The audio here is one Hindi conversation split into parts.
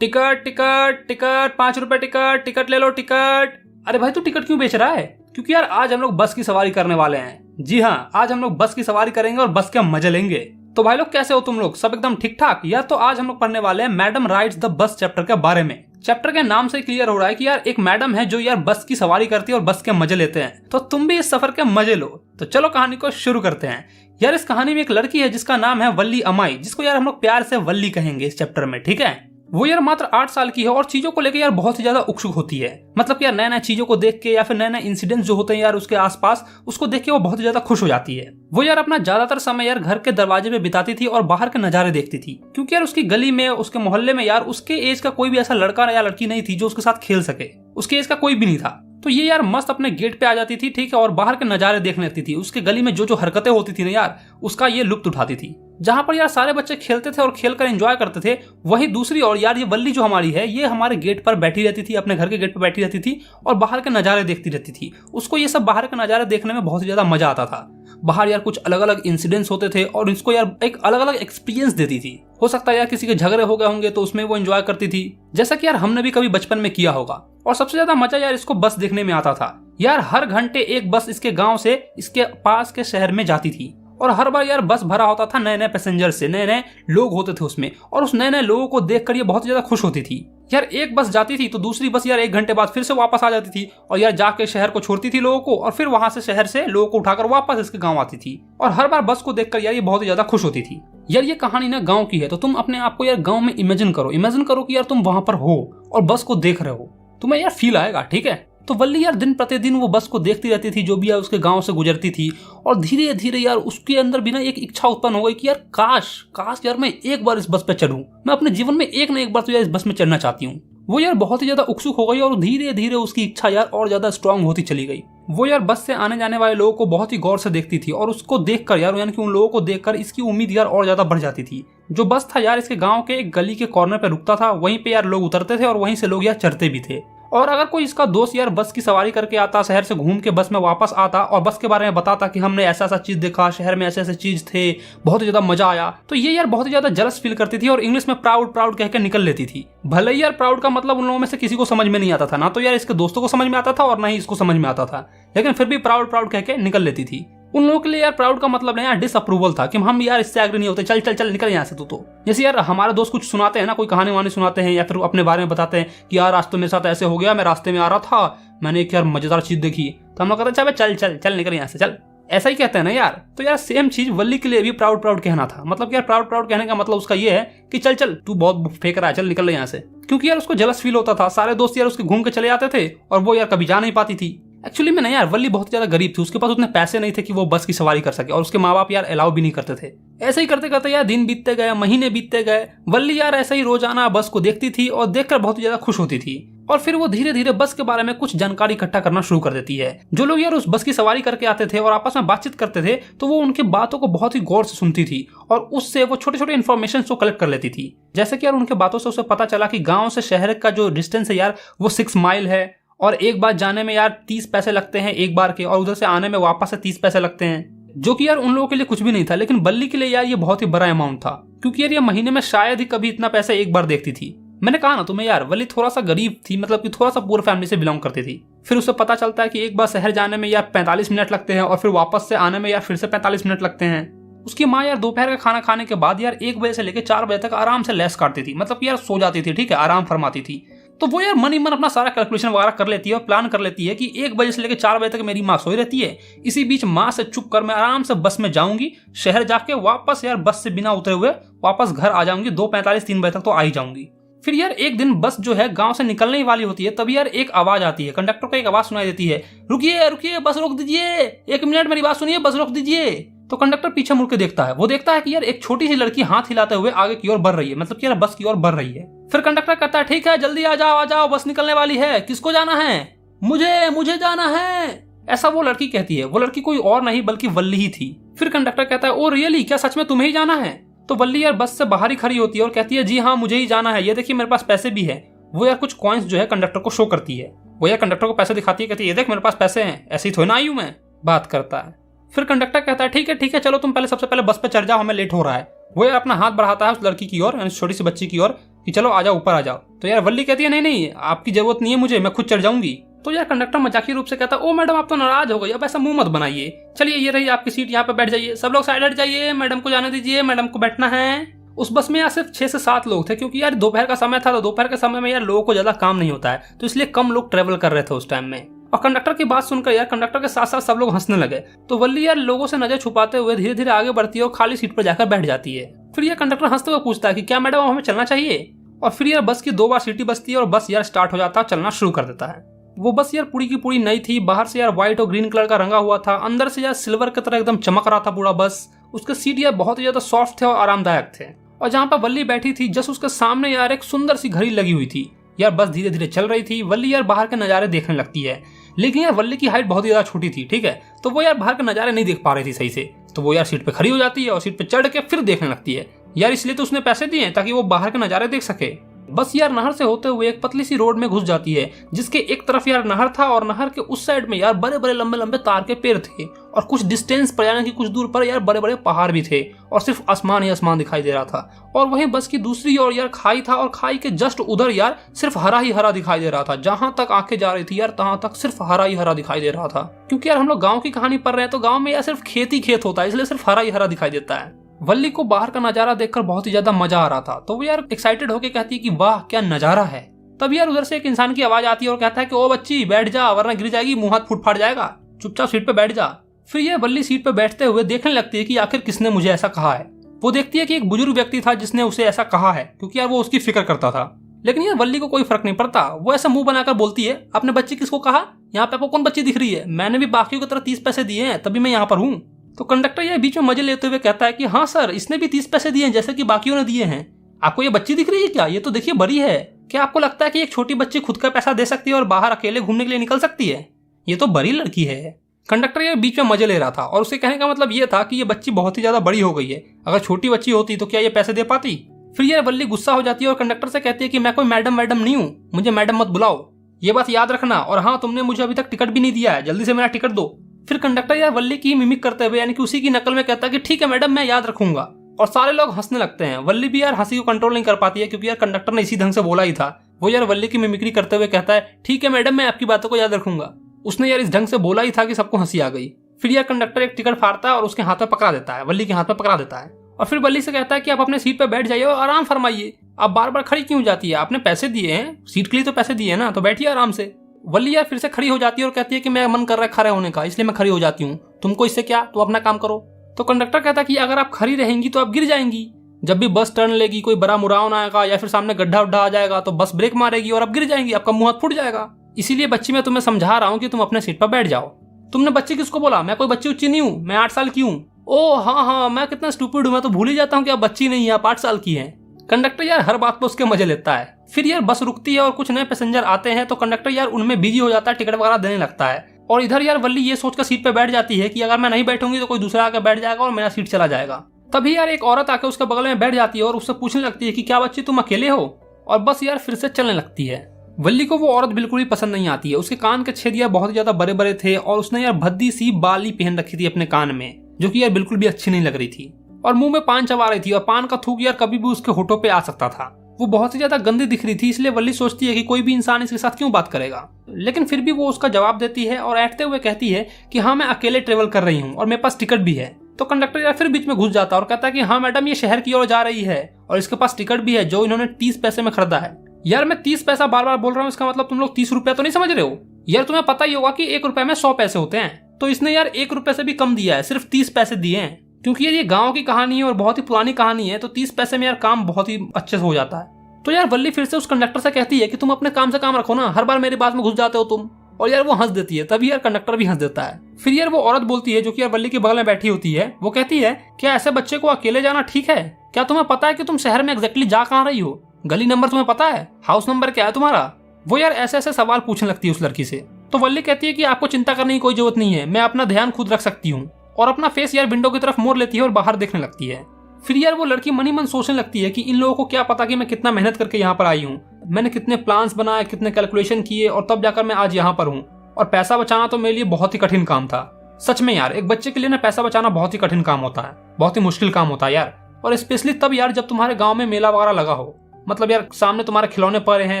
टिकट टिकट टिकट, 5 रुपए टिकट, टिकट ले लो टिकट। अरे भाई तू टिकट क्यों बेच रहा है? क्योंकि यार आज हम लोग बस की सवारी करने वाले हैं। जी हाँ, आज हम लोग बस की सवारी करेंगे और बस के मजे लेंगे। तो भाई लोग कैसे हो तुम लोग? सब एकदम ठीक ठाक? यार तो आज हम लोग पढ़ने वाले हैं madam rides the bus chapter के बारे में। चैप्टर के नाम से क्लियर हो रहा है कि यार एक मैडम है जो यार बस की सवारी करती है और बस के मजे लेते हैं। तो तुम भी इस सफर के मजे लो। तो चलो कहानी को शुरू करते हैं। यार इस कहानी में एक लड़की है जिसका नाम है वल्ली अमाई, जिसको यार हम लोग प्यार से वल्ली कहेंगे इस चैप्टर में, ठीक है। वो यार मात्र 8 साल की है और चीजों को लेकर यार बहुत ही ज्यादा उत्सुक होती है। मतलब यार नए नए चीजों को देख के या फिर नए नए इंसिडेंट्स जो होते हैं यार उसके आसपास, उसको देख के वो बहुत ही ज्यादा खुश हो जाती है। वो यार अपना ज्यादातर समय यार घर के दरवाजे पे बिताती थी और बाहर के नजारे देखती थी, क्योंकि यार उसकी गली में, उसके मोहल्ले में यार उसके एज का कोई भी ऐसा लड़का या लड़की नहीं थी जो उसके साथ खेल सके। उसके एज का कोई भी नहीं था। तो ये यार मस्त अपने गेट पे आ जाती थी, ठीक है, और बाहर के नजारे देखने लगती थी। उसके गली में जो जो हरकतें होती थी ना यार, उसका ये लुत्फ उठाती थी। जहां पर यार सारे बच्चे खेलते थे और खेलकर एंजॉय करते थे, वहीं दूसरी ओर यार ये वल्ली जो हमारी है, ये हमारे गेट पर बैठी रहती थी, अपने घर के गेट पर बैठी रहती थी और बाहर के नजारे देखती रहती थी। उसको ये सब बाहर के नजारे देखने में बहुत ही ज्यादा मजा आता था। बाहर यार कुछ अलग अलग इंसिडेंट्स होते थे और इसको यार एक अलग अलग एक्सपीरियंस देती थी। हो सकता है यार किसी के झगड़े हो गए होंगे तो उसमें वो एंजॉय करती थी, जैसा कि यार हमने भी कभी बचपन में किया होगा। और सबसे ज्यादा मजा यार इसको बस देखने में आता था। यार हर घंटे एक बस इसके गांव से इसके पास के शहर में जाती थी और हर बार यार बस भरा होता था नए नए पैसेंजर से, नए नए लोग होते थे उसमें, और उस नए नए लोगों को देखकर ये बहुत ज्यादा खुश होती थी। यार एक बस जाती थी तो दूसरी बस यार 1 घंटे बाद फिर से वापस आ जाती थी और यार जाके शहर को छोड़ती थी लोगों को, और फिर वहां से शहर से लोगों को उठाकर वापस इसके गाँव आती थी। और हर बार बस को देखकर यार ये बहुत ही ज्यादा खुश होती थी। यार ये कहानी ना गाँव की है, तो तुम अपने आप को यार गाँव में इमेजिन करो कि यार तुम वहां पर हो और बस को देख रहे हो, तुम्हें यार फील आएगा, ठीक है। तो वल्ली यार दिन प्रतिदिन वो बस को देखती रहती थी जो भी यार उसके गांव से गुजरती थी, और धीरे धीरे यार उसके अंदर भी ना एक इच्छा उत्पन्न हो गई कि यार काश यार मैं एक बार इस बस पे चढ़ूं, मैं अपने जीवन में एक ना एक बार तो यार इस बस में चढ़ना चाहती हूँ। वो यार बहुत ही ज्यादा उत्सुक हो गई और धीरे धीरे उसकी इच्छा यार और ज्यादा स्ट्रांग होती चली गई। वो यार बस से आने जाने वाले लोगों को बहुत ही गौर से देखती थी और उसको देखकर यार यानी कि उन लोगों को देखकर इसकी उम्मीद यार और ज्यादा बढ़ जाती थी। जो बस था यार इसके गांव के एक गली के कॉर्नर पे रुकता था, वहीं पे यार लोग उतरते थे और वहीं से लोग यार चढ़ते भी थे। और अगर कोई इसका दोस्त यार बस की सवारी करके आता, शहर से घूम के बस में वापस आता और बस के बारे में बताता कि हमने ऐसा ऐसा चीज देखा, शहर में ऐसे ऐसे चीज थे, बहुत ही ज्यादा मजा आया, तो ये यार बहुत ही ज्यादा जलस फील करती थी और इंग्लिश में प्राउड कह के निकल लेती थी। भले ही यार प्राउड का मतलब उन लोगों में से किसी को समझ में नहीं आता था, ना तो यार इसके दोस्तों को समझ में आता था और ना ही इसको समझ में आता था, लेकिन फिर भी प्राउड कह के निकल लेती थी। उन लोगों के लिए यार प्राउड का मतलब यार डिसअप्रूवल था कि हम यार इससे एग्री नहीं होते, चल चल चल निकल यहाँ से तू। तो जैसे यार हमारे दोस्त कुछ सुनाते हैं ना, कोई कहानी वानी सुनाते हैं या फिर अपने बारे में बताते हैं कि यार आज तो मेरे साथ ऐसे हो गया, मैं रास्ते में आ रहा था, मैंने एक यार मजेदार चीज देखी, तो हम लोग कहते हैं चल चल चल निकल यहाँ से चल, ऐसा ही कहते हैं ना यार। तो यार सेम चीज वल्ली के लिए भी प्राउड कहना था। मतलब यार प्राउड कहने का मतलब उसका ये है कि चल चल तू बहुत फेंक रहा है, चल निकल यहाँ से। क्योंकि यार उसको जलस फील होता था, सारे दोस्त यार उसके घूम के चले जाते थे और वो यार कभी जा नहीं पाती थी। एक्चुअली में ना यार वल्ली बहुत ज्यादा गरीब थी, उसके पास उतने पैसे नहीं थे कि वो बस की सवारी कर सके और उसके माँ बाप यार अलाउ भी नहीं करते थे। ऐसे ही करते करते यार दिन बीतते गए, महीने बीतते गए। वल्ली यार ऐसे ही रोजाना बस को देखती थी और देखकर बहुत ही ज्यादा खुश होती थी। और फिर वो धीरे धीरे बस के बारे में कुछ जानकारी इकट्ठा करना शुरू कर देती है। जो लोग यार उस बस की सवारी करके आते थे और आपस में बातचीत करते थे, तो वो उनकी बातों को बहुत ही गौर से सुनती थी और उससे वो छोटे छोटे इन्फॉर्मेशन को कलेक्ट कर लेती थी। जैसे कि यार उनके बातों से उसे पता चला कि गाँव से शहर का जो डिस्टेंस है यार वो 6 माइल है, और एक बार जाने में यार 30 पैसे लगते हैं एक बार के, और उधर से आने में वापस से 30 पैसे लगते हैं, जो कि यार उन लोगों के लिए कुछ भी नहीं था, लेकिन वल्ली के लिए यार ये बहुत ही बड़ा अमाउंट था, क्योंकि यार ये महीने में शायद ही कभी इतना पैसा एक बार देखती थी। मैंने कहा ना तुम्हें यार वल्ली थोड़ा सा गरीब थी, मतलब कि थोड़ा सा पूर फैमिली से बिलोंग करती थी। फिर उसे पता चलता है कि एक बार शहर जाने में यार 45 मिनट लगते हैं और फिर वापस से आने में यार फिर से 45 मिनट लगते हैं। उसकी माँ यार दोपहर का खाना खाने के बाद यार 1 बजे से लेकर 4 बजे तक आराम से लेस काटती थी, मतलब यार सो जाती थी, ठीक है, आराम फरमाती थी। तो वो यार मन ही मन अपना सारा कैलकुलेशन वगैरह कर लेती है और प्लान कर लेती है कि 1 बजे से लेकर 4 बजे तक मेरी माँ सोई रहती है, इसी बीच माँ से चुप कर मैं आराम से बस में जाऊंगी, शहर जाके वापस यार बस से बिना उतरे हुए वापस घर आ जाऊंगी, 2:45 3 बजे तक तो आ ही जाऊंगी। फिर यार एक दिन बस जो है गांव से निकलने ही वाली होती है, तभी यार एक आवाज आती है, कंडक्टर को एक आवाज सुनाई देती है, रुकिए रुकिए बस रोक दीजिए, 1 मिनट मेरी बात सुनिए, बस रोक दीजिए। तो कंडक्टर पीछे मुड़ के देखता है, वो देखता है कि यार एक छोटी सी लड़की हाथ हिलाते हुए आगे की ओर बढ़ रही है, मतलब कि यार बस की ओर बढ़ रही है। फिर कंडक्टर कहता है ठीक है जल्दी आ जाओ बस निकलने वाली है, किसको जाना है? मुझे जाना है, ऐसा वो लड़की कहती है। वो लड़की कोई और नहीं बल्कि वल्ली ही थी। फिर कंडक्टर कहता है ओ रियली, क्या सच में तुम्हें ही जाना है? तो वल्ली यार बस से बाहर ही खड़ी होती है और कहती है जी हाँ मुझे ही जाना है, ये देखिए मेरे पास पैसे भी है। वो यार कुछ कॉइन्स जो है कंडक्टर को शो करती है, वो यार कंडक्टर को पैसे दिखाती है, कहती है ये देख मेरे पास पैसे हैं, ऐसे ही थोड़ी ना आई हूं मैं, बात करता है। फिर कंडक्टर कहता है ठीक है चलो तुम पहले सबसे पहले बस पे चढ़ जाओ, हमें लेट हो रहा है। वो यार अपना हाथ बढ़ाता है उस लड़की की ओर, यानी छोटी सी बच्ची की ओर, कि चलो आ जाओ ऊपर आ जाओ। तो यार वल्ली कहती है नहीं नहीं आपकी जरूरत नहीं है मुझे, मैं खुद चढ़ जाऊंगी। तो यार कंडक्टर मजाकिया रूप से कहता है ओ मैडम आप तो नाराज हो गई, अब ऐसा मुंह मत बनाइए, चलिए ये रही आपकी सीट, यहाँ पे बैठ जाइए, सब लोग साइड हट जाइए, मैडम को जाने दीजिए, मैडम को बैठना है। उस बस में यार सिर्फ 6 से 7 लोग थे, क्योंकि यार दोपहर का समय था, तो दोपहर के समय में यार लोगों को ज्यादा काम नहीं होता है, तो इसलिए कम लोग ट्रेवल कर रहे थे उस टाइम में। और कंडक्टर की बात सुनकर यार कंडक्टर के साथ साथ सब लोग हंसने लगे। तो वल्ली यार लोगों से नजर छुपाते हुए धीरे धीरे आगे बढ़ती है और खाली सीट पर जाकर बैठ जाती है। फिर यह कंडक्टर हंसते हुए पूछता है कि क्या मैडम हमें चलना चाहिए। और फिर यार बस की 2 बार सीटी बजती है और बस यार स्टार्ट हो जाता है, चलना शुरू कर देता है। वो बस यार पूरी की पूरी नई थी, बाहर से यार व्हाइट और ग्रीन कलर का रंगा हुआ था, अंदर से यार सिल्वर की तरह एकदम चमक रहा था पूरा बस। उसके सीट यार बहुत ही ज्यादा सॉफ्ट थे और आरामदायक थे। और जहाँ पर वल्ली बैठी थी जस्ट उसके सामने यार एक सुंदर सी घड़ी लगी हुई थी। यार बस धीरे धीरे चल रही थी, वल्ली यार बाहर के नज़ारे देखने लगती है, लेकिन यार वल्ली की हाइट बहुत ही ज्यादा छोटी थी, ठीक है, तो वो यार बाहर के नज़ारे नहीं देख पा रही थी सही से। तो वो यार सीट पे खड़ी हो जाती है और सीट पे चढ़ के फिर देखने लगती है। यार इसलिए तो उसने पैसे दिए ताकि वो बाहर के नज़ारे देख सके। बस यार नहर से होते हुए एक पतली सी रोड में घुस जाती है, जिसके एक तरफ यार नहर था और नहर के उस साइड में यार बड़े बड़े लंबे लंबे तार के पेड़ थे, और कुछ डिस्टेंस पर यानी कि कुछ दूर पर यार बड़े बड़े पहाड़ भी थे, और सिर्फ आसमान ही आसमान दिखाई दे रहा था। और वहीं बस की दूसरी ओर यार खाई था, और खाई के जस्ट उधर यार सिर्फ हरा ही हरा दिखाई दे रहा था। जहां तक आंखें जा रही थी यार तहां तक सिर्फ हरा ही हरा दिखाई दे रहा था। क्योंकि यार हम लोग गाँव की कहानी पढ़ रहे हैं, तो गाँव में यार सिर्फ खेत ही खेत होता है, इसलिए सिर्फ हरा ही हरा दिखाई देता है। वल्ली को बाहर का नजारा देखकर बहुत ही ज्यादा मजा आ रहा था, तो वो यार एक्साइटेड होकर कहती है कि वाह क्या नजारा है। तब यार उधर से एक इंसान की आवाज आती है और कहता है कि ओ बच्ची बैठ जा, वरना गिर जाएगी, मुंह हाथ फूट फाट जाएगा, चुपचाप सीट पे बैठ जा। फिर ये वल्ली सीट पे बैठते हुए देखने लगती है कि आखिर किसने मुझे ऐसा कहा है। वो देखती है कि एक बुजुर्ग व्यक्ति था जिसने उसे ऐसा कहा है, क्योंकि यार वो उसकी फिक्र करता था। लेकिन यार वल्ली को कोई फर्क नहीं पड़ता, वो ऐसा मुंह बनाकर बोलती है आपने बच्ची किसको कहा, यहाँ पे आपको कौन बच्ची दिख रही है, मैंने भी बाकियों की तरह 30 पैसे दिए हैं तभी मैं यहाँ पर हूँ। तो कंडक्टर ये बीच में मजे लेते हुए कहता है कि हाँ सर, इसने भी 30 पैसे दिए हैं जैसे कि बाकियों ने दिए हैं। आपको ये बच्ची दिख रही है क्या, ये तो देखिए बड़ी है। क्या आपको लगता है कि एक छोटी बच्ची खुद का पैसा दे सकती है और बाहर अकेले घूमने के लिए निकल सकती है, ये तो बड़ी लड़की है। कंडक्टर ये बीच में मजे ले रहा था, और उसके कहने का मतलब ये था कि ये बच्ची बहुत ही ज्यादा बड़ी हो गई है, अगर छोटी बच्ची होती तो क्या ये पैसे दे पाती। फिर ये वल्ली गुस्सा हो जाती है और कंडक्टर से कहती है कि मैं कोई मैडम नहीं हूँ, मुझे मैडम मत बुलाओ, ये बात याद रखना। और हाँ, तुमने मुझे अभी तक टिकट भी नहीं दिया है, जल्दी से मेरा टिकट दो। फिर कंडक्टर यार वल्ली की मिमिक करते हुए यानी कि उसी की नकल में कहता है कि ठीक है मैडम, मैं याद रखूंगा। और सारे लोग हंसने लगते हैं। वल्ली भी यार हंसी को कंट्रोल नहीं कर पाती है, क्योंकि यार कंडक्टर ने इसी ढंग से बोला ही था। वो यार वल्ली की मिमिक्री करते हुए कहता है ठीक है मैडम, मैं आपकी बातों को याद रखूंगा। उसने यार इस ढंग से बोला ही था कि सबको हंसी आ गई। फिर यार कंडक्टर एक टिकट फाड़ता है और उसके हाथ में पकड़ा देता है, वल्ली के हाथ में पकड़ा देता है, और फिर वल्ली से कहता है कि आप अपने सीट पर बैठ जाइए और आराम फरमाइए, आप बार बार खड़ी क्यों जाती है, आपने पैसे दिए हैं, सीट के लिए तो पैसे दिए हैं ना, तो बैठिए आराम से। वल्ली यार फिर से खड़ी हो जाती है और कहती है कि मैं मन कर रहा है खड़े होने का, इसलिए मैं खड़ी हो जाती हूँ, तुमको इससे क्या, तो अपना काम करो। तो कंडक्टर कहता है कि अगर आप खड़ी रहेंगी तो आप गिर जाएंगी, जब भी बस टर्न लेगी कोई बड़ा मुड़ान आएगा या फिर सामने गड्ढा उड्ढा आ जाएगा तो बस ब्रेक मारेगी और आप गिर जाएंगी, आपका मुंह हाथ फूट जाएगा। इसीलिए बच्ची मैं तुम्हें समझा रहा हूँ कि तुम अपने सीट पर बैठ जाओ। तुमने बच्ची किसको बोला, मैं कोई बच्ची उच्ची नहीं हूँ, मैं 8 साल की हूँ। ओ हाँ, मैं कितना स्टूपिड हूँ, मैं तो भूल ही जाता हूँ कि आप बच्ची नहीं है, आप 8 साल की हैं। कंडक्टर यार हर बात पर उसके मजे लेता है। फिर यार बस रुकती है और कुछ नए पैसेंजर आते हैं, तो कंडक्टर यार उनमें बिजी हो जाता है, टिकट वगैरह देने लगता है। और इधर यार वल्ली ये सोचकर सीट पे बैठ जाती है कि अगर मैं नहीं बैठूंगी तो कोई दूसरा आकर बैठ जाएगा और मेरा सीट चला जाएगा। तभी यार एक औरत आकर उसके बगल में बैठ जाती है और उससे पूछने लगती है कि क्या बच्ची तुम अकेले हो, और बस यार फिर से चलने लगती है। वल्ली को वो औरत बिल्कुल भी पसंद नहीं आती है, उसके कान के छेद यार बहुत ज्यादा बड़े बड़े थे और उसने यार भद्दी सी बाली पहन रखी थी अपने कान में, जो कि यार बिल्कुल भी अच्छी नहीं लग रही थी, और मुंह में पान चबा रही थी और पान का थूक यार कभी भी उसके होठों पे आ सकता था। वो बहुत ही ज्यादा गंदी दिख रही थी, इसलिए वल्ली सोचती है कि कोई भी इंसान इसके साथ क्यों बात करेगा, लेकिन फिर भी वो उसका जवाब देती है और ऐठते हुए कहती है कि हाँ मैं अकेले ट्रेवल कर रही हूँ और मेरे पास टिकट भी है। तो कंडक्टर यार फिर बीच में घुस जाता है और कहता है कि हाँ मैडम, ये शहर की ओर जा रही है और इसके पास टिकट भी है जो इन्होंने 30 पैसे में खरीदा है। यार मैं 30 पैसा बार बार बोल रहा हूँ, इसका मतलब तुम लोग 30 रुपया तो नहीं समझ रहे हो। यार तुम्हें पता ही होगा कि 1 रुपए में 100 पैसे होते हैं, तो इसने यार 1 रुपए से भी कम दिया है, सिर्फ 30 पैसे दिए हैं। क्योंकि यार ये गाँव की कहानी है और बहुत ही पुरानी कहानी है, तो 30 पैसे में यार काम बहुत ही अच्छे से हो जाता है। तो यार वल्ली फिर से उस कंडक्टर से कहती है कि तुम अपने काम से काम रखो ना, हर बार मेरी बात में घुस जाते हो तुम। और यार वो हंस देती है, तभी यार कंडक्टर भी हंस देता है। फिर यार वो औरत बोलती है जो कि यार वल्ली के बगल में बैठी होती है, वो कहती है क्या ऐसे बच्चे को अकेले जाना ठीक है, क्या तुम्हें पता है कि तुम शहर में एग्जैक्टली जा कहाँ रही हो, गली नंबर तुम्हें पता है, हाउस नंबर क्या है तुम्हारा। वो यार ऐसे ऐसे सवाल पूछने लगती है उस लड़की से। तो वल्ली कहती है कि आपको चिंता करने की कोई जरूरत नहीं है, मैं अपना ध्यान खुद रख सकती हूँ, और अपना फेस यार विंडो की तरफ मोड़ लेती है और बाहर देखने लगती है। फिर यार वो लड़की मनी मन सोचने लगती है कि इन लोगों को क्या पता कि मैं कितना मेहनत करके यहाँ पर आई हूँ, मैंने कितने प्लान्स बनाए, कितने कैलकुलेशन किए, और तब जाकर मैं आज यहाँ पर हूँ। और पैसा बचाना तो मेरे लिए बहुत ही कठिन काम था। सच में यार एक बच्चे के लिए ना पैसा बचाना बहुत ही कठिन काम होता है, बहुत ही मुश्किल काम होता है यार, और स्पेशली तब यार जब तुम्हारे गाँव में मेला वगैरह लगा हो। मतलब यार सामने तुम्हारे खिलौने पड़े हैं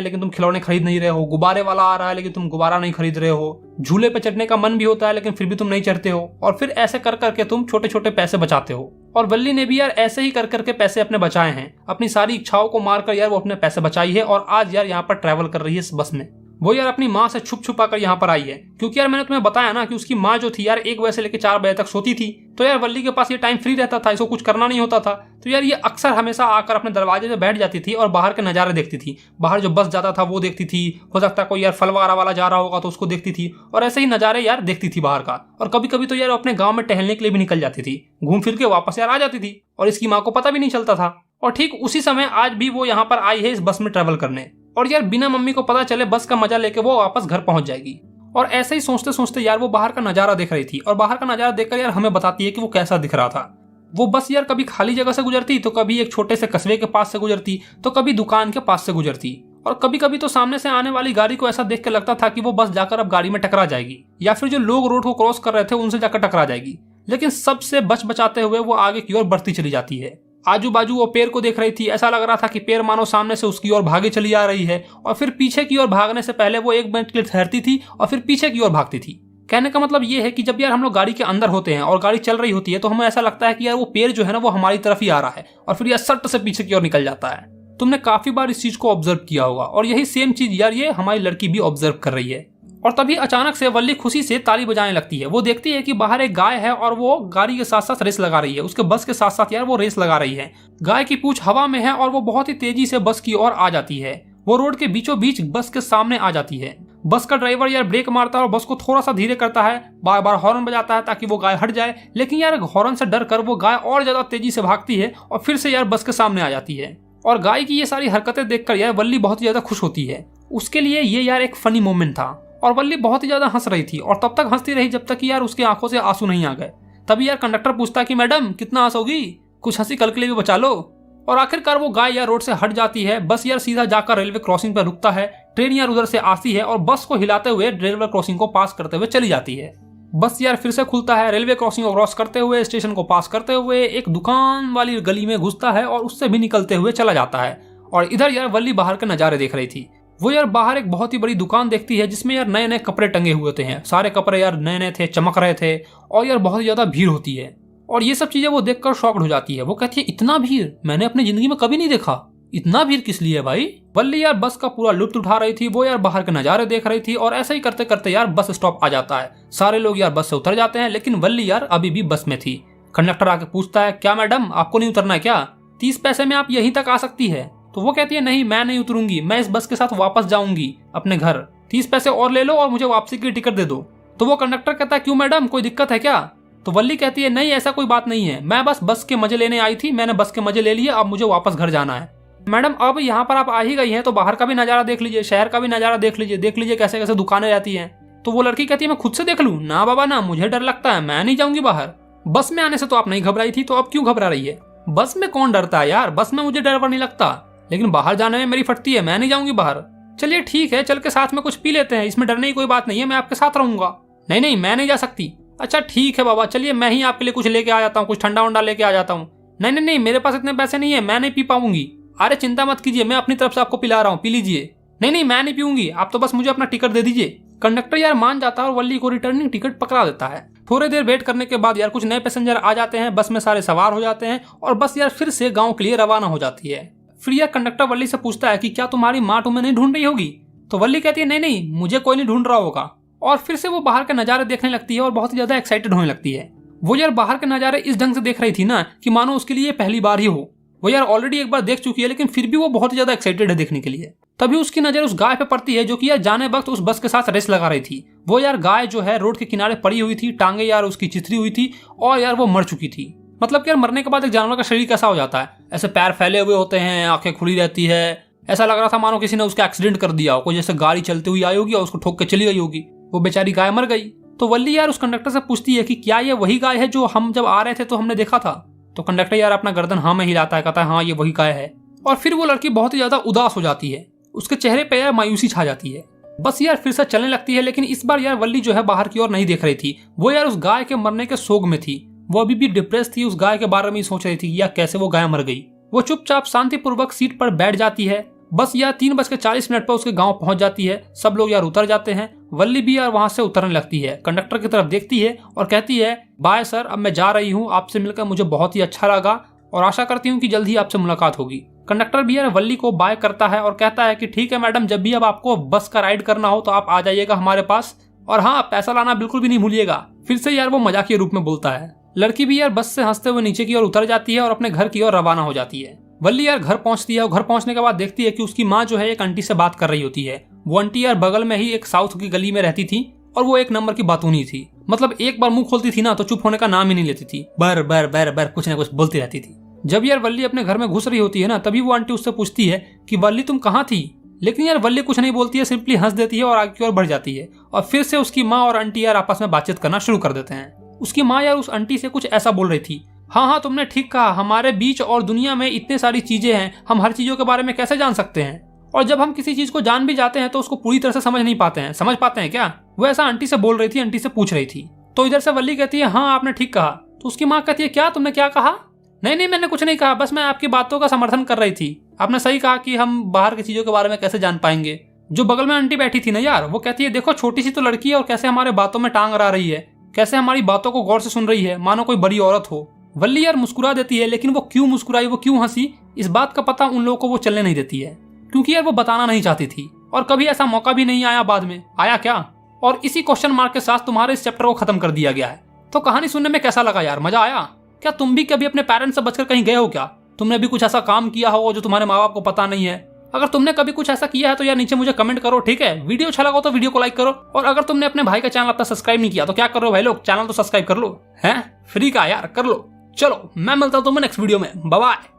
लेकिन तुम खिलौने खरीद नहीं रहे हो, गुब्बारे वाला आ रहा है लेकिन तुम गुब्बारा नहीं खरीद रहे हो, झूले पे चढ़ने का मन भी होता है लेकिन फिर भी तुम नहीं चढ़ते हो, और फिर ऐसे कर करके तुम छोटे छोटे पैसे बचाते हो। और वल्ली ने भी यार ऐसे ही कर करके पैसे अपने बचाए हैं, अपनी सारी इच्छाओं को मारकर यार वो अपने पैसे बचाई है और आज यार यहाँ पर ट्रैवल कर रही है इस बस में। वो यार अपनी माँ से छुप छुपा कर यहाँ पर आई है, क्योंकि यार मैंने तुम्हें बताया ना कि उसकी माँ जो थी यार 1 बजे से लेकर 4 बजे तक सोती थी, तो यार वल्ली के पास ये टाइम फ्री रहता था, इसको कुछ करना नहीं होता था, तो यार ये अक्सर हमेशा आकर अपने दरवाजे पे बैठ जाती थी और बाहर के नज़ारे देखती थी। बाहर जो बस जाता था वो देखती थी, हो सकता है कोई यार फल वगैरह वाला जा रहा होगा तो उसको देखती थी, और ऐसे ही नज़ारे यार देखती थी बाहर का। और कभी कभी तो यार अपने गाँव में टहलने के लिए भी निकल जाती थी, घूम फिर के वापस यार आ जाती थी और इसकी माँ को पता भी नहीं चलता था। और ठीक उसी समय आज भी वो यहाँ पर आई है इस बस में ट्रैवल करने, और यार बिना मम्मी को पता चले बस का मजा लेके वो वापस घर पहुंच जाएगी। और ऐसे ही सोचते सोचते यार वो बाहर का नजारा देख रही थी, और बाहर का नजारा देखकर यार हमें बताती है कि वो कैसा दिख रहा था। वो बस यार कभी खाली जगह से गुजरती, तो कभी एक छोटे से कस्बे के पास से गुजरती, तो कभी दुकान के पास से गुजरती, और कभी कभी तो सामने से आने वाली गाड़ी को ऐसा देख के लगता था कि वो बस जाकर अब गाड़ी में टकरा जाएगी, या फिर जो लोग रोड को क्रॉस कर रहे थे उनसे जाकर टकरा जाएगी। लेकिन सबसे बच बचाते हुए वो आगे की ओर बढ़ती चली जाती है। आजू बाजू वो पेड़ को देख रही थी, ऐसा लग रहा था कि पेड़ मानो सामने से उसकी ओर भागे चली आ रही है, और फिर पीछे की ओर भागने से पहले वो 1 मिनट के लिए ठहरती थी और फिर पीछे की ओर भागती थी। कहने का मतलब ये है कि जब यार हम लोग गाड़ी के अंदर होते हैं और गाड़ी चल रही होती है तो हमें ऐसा लगता है कि यार वो पेड़ जो है ना वो हमारी तरफ ही आ रहा है, और फिर यार सट से पीछे की ओर निकल जाता है। तुमने काफी बार इस चीज को ऑब्जर्व किया होगा, और यही सेम चीज यार ये हमारी लड़की भी ऑब्जर्व कर रही है। और तभी अचानक से वल्ली खुशी से ताली बजाने लगती है। वो देखती है कि बाहर एक गाय है और वो गाड़ी के साथ साथ रेस लगा रही है, उसके बस के साथ साथ यार वो रेस लगा रही है। गाय की पूंछ हवा में है और वो बहुत ही तेजी से बस की ओर आ जाती है। वो रोड के बीचों बीच बस के सामने आ जाती है। बस का ड्राइवर यार ब्रेक मारता है और बस को थोड़ा सा धीरे करता है, बार बार हॉर्न बजाता है ताकि वो गाय हट जाए, लेकिन यार हॉर्न से डर कर वो गाय और ज्यादा तेजी से भागती है और फिर से यार बस के सामने आ जाती है। और गाय की ये सारी हरकतें देखकर यार वल्ली बहुत ही ज्यादा खुश होती है। उसके लिए ये यार एक फनी मोमेंट था, और वल्ली बहुत ही ज्यादा हंस रही थी, और तब तक हंसती रही जब तक कि यार उसकी आंखों से आंसू नहीं आ गए। तभी यार कंडक्टर पूछता कि मैडम कितना हंसोगी, कुछ हंसी कल के लिए भी बचा लो। और आखिरकार वो गाय यार रोड से हट जाती है। बस यार सीधा जाकर रेलवे क्रॉसिंग पर रुकता है। ट्रेन यार उधर से आती है और बस को हिलाते हुए रेलवे क्रॉसिंग को पास करते हुए चली जाती है। बस यार फिर से खुलता है, रेलवे क्रॉसिंग को क्रॉस करते हुए स्टेशन को पास करते हुए एक दुकान वाली गली में घुसता है और उससे भी निकलते हुए चला जाता है। और इधर यार वल्ली बाहर के नजारे देख रही थी। वो यार बाहर एक बहुत ही बड़ी दुकान देखती है जिसमें यार नए नए कपड़े टंगे हुए थे हैं। सारे कपड़े यार नए नए थे, चमक रहे थे, और यार बहुत ज्यादा भीड़ होती है। और ये सब चीजें वो देखकर शॉक्ड हो जाती है। वो कहती है इतना भीड़ मैंने अपनी जिंदगी में कभी नहीं देखा, इतना भीड़ किस लिए भाई। वल्ली यार बस का पूरा लुत्फ उठा रही थी। वो यार बाहर के नजारे देख रही थी, और ऐसे ही करते करते यार बस स्टॉप आ जाता है। सारे लोग यार बस से उतर जाते हैं, लेकिन वल्ली यार अभी भी बस में थी। कंडक्टर आके पूछता है क्या मैडम आपको नहीं उतरना है क्या, 30 पैसे में आप यहीं तक आ सकती है। तो वो कहती है नहीं मैं नहीं उतरूंगी, मैं इस बस के साथ वापस जाऊंगी अपने घर, 30 पैसे और ले लो और मुझे वापसी की टिकट दे दो। तो वो कंडक्टर कहता है क्यों मैडम कोई दिक्कत है क्या। तो वल्ली कहती है नहीं ऐसा कोई बात नहीं है, मैं बस के मजे लेने आई थी, मैंने बस के मजे ले लिए, अब मुझे वापस घर जाना है। मैडम अब यहाँ पर आप आ ही गई हैं तो बाहर का भी नजारा देख लीजिए, शहर का भी नजारा देख लीजिए कैसे कैसे दुकानें रहती हैं। तो वो लड़की कहती है मैं खुद से देख लूँ। ना बाबा ना, मुझे डर लगता है, मैं नहीं जाऊंगी बाहर। बस में आने से तो आप नहीं घबराई थी, तो अब क्यों घबरा रही है। बस में कौन डरता है यार, बस में मुझे डर नहीं लगता, लेकिन बाहर जाने में मेरी फटती है, मैं नहीं जाऊंगी बाहर। चलिए ठीक है, चल के साथ में कुछ पी लेते हैं, इसमें डरने की कोई बात नहीं है, मैं आपके साथ रहूंगा। नहीं नहीं मैं नहीं जा सकती। अच्छा ठीक है बाबा, चलिए मैं ही आपके लिए कुछ लेके आ जाता हूँ, कुछ ठंडा वंडा लेके आ जाता हूँ। नहीं नहीं नहीं मेरे पास इतने पैसे नहीं है, मैं नहीं पी पाऊंगी। अरे चिंता मत कीजिए, मैं अपनी तरफ से आपको पिला रहा हूँ, पी लीजिए। नहीं नहीं मैं नहीं पीऊंगी, आप तो बस मुझे अपना टिकट दे दीजिए। कंडक्टर यार मान जाता है और वल्ली को रिटर्निंग टिकट पकड़ा देता है। थोड़ी देर वेट करने के बाद यार कुछ नए पैसेंजर आ जाते हैं, बस में सारे सवार हो जाते हैं और बस यार फिर से गाँव के लिए रवाना हो जाती है। फिर यार कंडक्टर वल्ली से पूछता है कि क्या तुम्हारी माँ तुम्हें नहीं ढूंढ रही होगी। तो वल्ली कहती है नहीं नहीं मुझे कोई नहीं ढूंढ रहा होगा। और फिर से वो बाहर के नज़ारे देखने लगती है और बहुत ही ज्यादा एक्साइटेड होने लगती है। वो यार बाहर के नज़ारे इस ढंग से देख रही थी ना कि मानो उसके लिए पहली बार ही हो। वो यार ऑलरेडी एक बार देख चुकी है, लेकिन फिर भी वो बहुत ही ज्यादा एक्साइटेड है देखने के लिए। तभी उसकी नजर उस गाय पे पड़ती है जो कि यार जाने वक्त उस बस के साथ रेस लगा रही थी। वो यार गाय जो है रोड के किनारे पड़ी हुई थी, टांगे यार उसकी चिथरी हुई थी और यार वो मर चुकी थी। मतलब कि यार मरने के बाद एक जानवर का शरीर कैसा हो जाता है, ऐसे पैर फैले हुए होते हैं, आंखें खुली रहती है, ऐसा लग रहा था मानो किसी ने उसका एक्सीडेंट कर दिया हो, कोई जैसे गाड़ी चलती हुई आई होगी और उसको ठोक के चली गई होगी। वो बेचारी गाय मर गई। तो वल्ली यार उस कंडक्टर से पूछती है कि क्या ये वही गाय है जो हम जब आ रहे थे तो हमने देखा था। तो कंडक्टर यार अपना गर्दन हाँ में हिलाता है, कहता है हाँ ये वही गाय है। और फिर वो लड़की बहुत ही ज्यादा उदास हो जाती है, उसके चेहरे पे यार मायूसी छा जाती है। बस यार फिर से चलने लगती है, लेकिन इस बार यार वल्ली जो है बाहर की ओर नहीं देख रही थी। वो यार उस गाय के मरने के शोक में थी। वो अभी भी डिप्रेस थी, उस गाय के बारे में ही सोच रही थी या कैसे वो गाय मर गई। वो चुपचाप शांतिपूर्वक सीट पर बैठ जाती है। बस यार 3:40 पर उसके गांव पहुंच जाती है। सब लोग यार उतर जाते हैं। वल्ली भी यार वहां से उतरने लगती है, कंडक्टर की तरफ देखती है और कहती है, बाय सर, अब मैं जा रही हूँ। आपसे मिलकर मुझे बहुत ही अच्छा लगा और आशा करती हूँ कि जल्द ही आपसे मुलाकात होगी। कंडक्टर भी यार वल्ली को बाय करता है और कहता है कि ठीक है मैडम, जब भी अब आपको बस का राइड करना हो तो आप आ जाइएगा हमारे पास, और हाँ, पैसा लाना बिल्कुल भी नहीं भूलिएगा। फिर से यार वो मजाकिया रूप में बोलता है। लड़की भी यार बस से हंसते हुए नीचे की ओर उतर जाती है और अपने घर की ओर रवाना हो जाती है। वल्ली यार घर पहुंचती है और घर पहुंचने के बाद देखती है कि उसकी माँ जो है एक आंटी से बात कर रही होती है। वो आंटी यार बगल में ही एक साउथ की गली में रहती थी और वो एक नंबर की बातूनी थी। मतलब एक बार मुंह खोलती थी ना तो चुप होने का नाम ही नहीं लेती थी, बर बर बर बर कुछ ना कुछ बोलती रहती थी। जब यार वल्ली अपने घर में घुस रही होती है ना, तभी वो आंटी उससे पूछती है कि वल्ली तुम कहाँ थी। लेकिन यार वल्ली कुछ नहीं बोलती है, सिंपली हंस देती है और आगे की ओर बढ़ जाती है। और फिर से उसकी माँ और आंटी यार आपस में बातचीत करना शुरू कर देते हैं। उसकी माँ यार उस आंटी से कुछ ऐसा बोल रही थी, हाँ तुमने ठीक कहा, हमारे बीच और दुनिया में इतने सारी चीजें हैं, हम हर चीजों के बारे में कैसे जान सकते हैं, और जब हम किसी चीज को जान भी जाते हैं तो उसको पूरी तरह से समझ नहीं पाते हैं। समझ पाते हैं क्या? वो ऐसा आंटी से बोल रही थी, आंटी से पूछ रही थी। तो इधर से वल्ली कहती है, हाँ आपने ठीक कहा। तो उसकी माँ कहती है, क्या तुमने क्या कहा? नहीं मैंने कुछ नहीं कहा, बस मैं आपकी बातों का समर्थन कर रही थी। आपने सही कहा कि हम बाहर की चीजों के बारे में कैसे जान पाएंगे। जो बगल में आंटी बैठी थी ना यार, वो कहती है, देखो छोटी सी तो लड़की है और कैसे हमारे बातों में टांग अड़ा रही है, कैसे हमारी बातों को गौर से सुन रही है, मानो कोई बड़ी औरत हो। वल्ली यार मुस्कुरा देती है, लेकिन वो क्यों मुस्कुराई, वो क्यों हंसी, इस बात का पता उन लोगों को वो चलने नहीं देती है, क्योंकि यार वो बताना नहीं चाहती थी और कभी ऐसा मौका भी नहीं आया। बाद में आया क्या? और इसी क्वेश्चन मार्क के साथ तुम्हारे इस चैप्टर को खत्म कर दिया गया है। तो कहानी सुनने में कैसा लगा यार? मजा आया क्या? तुम भी कभी अपने पेरेंट्स से बचकर कहीं गए हो क्या? तुमने भी कुछ ऐसा काम किया हो जो तुम्हारे माँ बाप को पता नहीं है? अगर तुमने कभी कुछ ऐसा किया है तो यार नीचे मुझे कमेंट करो, ठीक है? वीडियो अच्छा लगा तो वीडियो को लाइक करो, और अगर तुमने अपने भाई का चैनल अब तक सब्सक्राइब नहीं किया तो क्या कर रहे हो भाई लोग, चैनल तो सब्सक्राइब कर लो, हैं? फ्री का यार, कर लो। चलो मैं मिलता हूं तुम्हें नेक्स्ट वीडियो में, बाय बाय।